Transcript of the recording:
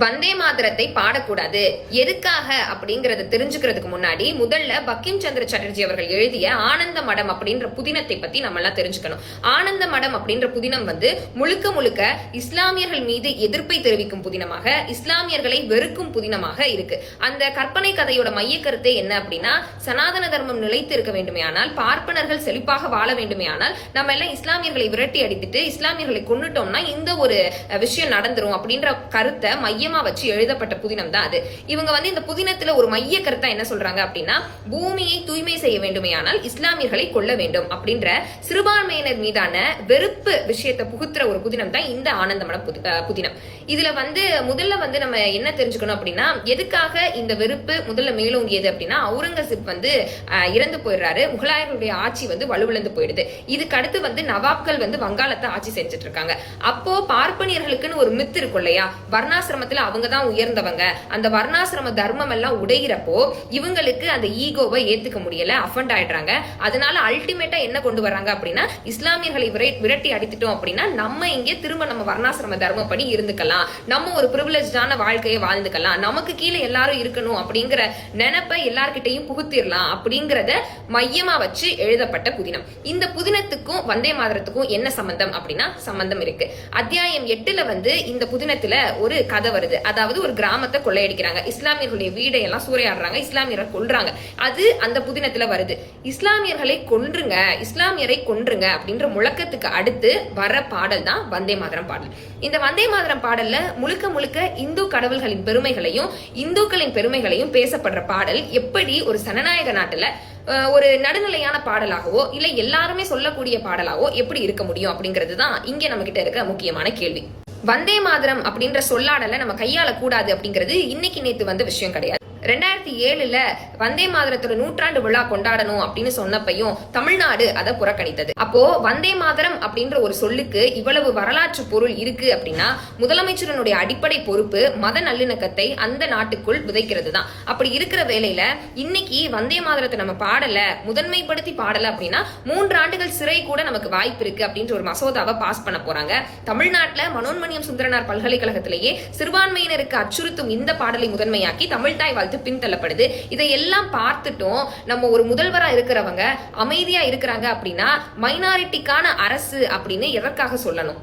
வந்தே மாதரத்தை பாடக்கூடாது எதுக்காக அப்படிங்கறத தெரிஞ்சுக்கிறதுக்கு முன்னாடி முதல்ல பங்கிம் சந்திர சாட்டர்ஜி அவர்கள் எழுதிய ஆனந்த மடம் அப்படின்ற புதினத்தை பத்தி நம்ம எல்லாம் தெரிஞ்சுக்கணும். ஆனந்த மடம் அப்படின்ற புதினம் முழுக்க முழுக்க இஸ்லாமியர்கள் மீது எதிர்ப்பை தெரிவிக்கும் புதினமாக, இஸ்லாமியர்களை வெறுக்கும் புதினமாக இருக்கு. அந்த கற்பனை கதையோட மைய கருத்தை என்ன அப்படின்னா, சனாதன தர்மம் நிலைத்து இருக்க வேண்டுமே ஆனால், பார்ப்பனர்கள் செழிப்பாக வாழ வேண்டுமே ஆனால், நம்ம எல்லாம் இஸ்லாமியர்களை விரட்டி அடித்துட்டு இஸ்லாமியர்களை கொன்னுட்டோம்னா இந்த ஒரு விஷயம் நடந்துரும் அப்படின்ற கருத்தை மையமா வச்சு எழுதப்பட்ட புதினம் தான் அது. இவங்க இந்த புதினத்துல ஒரு மைய கருத்தா என்ன சொல்றாங்க அப்படின்னா, பூமியை தூய்மை செய்ய வேண்டுமேயானால் இஸ்லாமியர்களை கொல்ல வேண்டும் அப்படின்ற சிறுபான்மையினர் மீதான வெறுப்பு விஷயத்தை புகுத்துற ஒரு புதினம் தான் இந்த ஆனந்தமடம் புதினம். இதுல முதல்ல நம்ம என்ன தெரிஞ்சுக்கணும் அப்படின்னா, எதுக்காக இந்த வெறுப்பு முதல்ல மேலோங்கியது அப்படின்னா, அவுரங்கசீப் இறந்து போயிடுறாரு, முகலாயர்களுடைய ஆட்சி வலுவிழந்து போயிடுது. இதுக்கு அடுத்து நவாப்கள் வங்காளத்தை ஆட்சி செஞ்சுட்டு இருக்காங்க. அப்போ பார்ப்பனியர்களுக்குன்னு ஒரு மித்து இருக்கும் இல்லையா, வர்ணாசிரமத்துல அவங்க தான் உயர்ந்தவங்க, அந்த வர்ணாசிரம தர்மம் எல்லாம் உடையிறப்போ இவங்களுக்கு அந்த ஈகோவை ஏத்துக்க முடியல, அஃபண்ட் ஆயிடுறாங்க. அதனால அல்டிமேட்டா என்ன கொண்டு வராங்க அப்படின்னா, இஸ்லாமியர்களை விரட்டி அடித்துட்டோம் அப்படின்னா நம்ம இங்கே திரும்ப நம்ம வர்ணாசிரம தர்மம் படி இருந்துக்கலாம், நம்ம ஒரு பிரிவிலேஜான வாழ்க்கையை வாழ்ந்துக்கலாம், நமக்கு கீழே எல்லாரும் இருக்கணும் அப்படிங்கிற நினைப்பை எல்லார்கிட்டையும் புகுத்திடலாம் அப்படிங்கறத மையமா வச்சு எழுதப்பட்ட புதினம். இந்த புதினத்துக்கும் வந்தே மாதரத்துக்கும் என்ன சம்பந்தம் அப்படின்னா, சம்பந்தம் இருக்கு. அத்தியாயம் 8ல இந்த புதினத்துல ஒரு கதை வருது. அதாவது ஒரு கிராமத்தை கொள்ளையடிக்கிறாங்க, இஸ்லாமியர்களுடைய வீடை எல்லாம் சூறையாடுறாங்க, இஸ்லாமியரை கொல்றாங்க. அது அந்த புதினத்துல வருது. இஸ்லாமியர்களை கொன்றுங்க, இஸ்லாமியரை கொன்றுங்க அப்படின்ற முழக்கத்துக்கு அடுத்து வர பாடல் தான் வந்தே மாதரம் பாடல். இந்த வந்தே மாதரம் பாடல்ல முழுக்க முழுக்க இந்து கடவுள்களின் பெருமைகளையும் இந்துக்களின் பெருமைகளையும் பேசப்படுற பாடல் எப்படி ஒரு சனநாயக நாட்டுல ஒரு நடுநிலையான பாடலாகவோ இல்ல எல்லாருமே சொல்லக்கூடிய பாடலாகவோ எப்படி இருக்க முடியும் அப்படிங்கிறது தான் இங்க நம்ம கிட்ட இருக்க முக்கியமான கேள்வி. வந்தே மாதரம் அப்படின்ற சொல்லாடல நம்ம கையாள கூடாது அப்படிங்கிறது இன்னைக்கு நேத்து விஷயம் கிடையாது. 2007ல வந்தே மாதரத்தோட 100ஆண்டு விழா கொண்டாடணும் அப்படின்னு சொன்னப்பையும் தமிழ்நாடு அதை புறக்கணித்தது. அப்போ வந்தே மாதரம் அப்படின்ற ஒரு சொல்லுக்கு இவ்வளவு வரலாற்று பொருள் இருக்கு அப்படின்னா, முதலமைச்சரனுடைய அடிப்படை பொறுப்பு மத நல்லிணக்கத்தை அந்த நாட்டுக்குள் விதைக்கிறது தான். அப்படி இருக்கிற வேளையில இன்னைக்கு வந்தே மாதரத்தை நம்ம பாடல, முதன்மைப்படுத்தி பாடல அப்படின்னா 3 ஆண்டுகள் சிறை கூட நமக்கு வாய்ப்பு இருக்கு அப்படின்ற ஒரு மசோதாவை பாஸ் பண்ண போறாங்க. தமிழ்நாட்டுல மனோன்மணியம் சுந்தரனார் பல்கலைக்கழகத்திலேயே சிறுபான்மையினருக்கு அச்சுறுத்தும் இந்த பாடலை முதன்மையாக்கி தமிழ்தாய் பின்தள்ளப்படுது. இதையெல்லாம் பார்த்துட்டோம் நம்ம ஒரு முதல்வரா இருக்கிறவங்க அமைதியா இருக்கிறாங்க அப்படின்னா மைனாரிட்டிக்கான அரசு அப்படின்னு எதற்காக சொல்லணும்?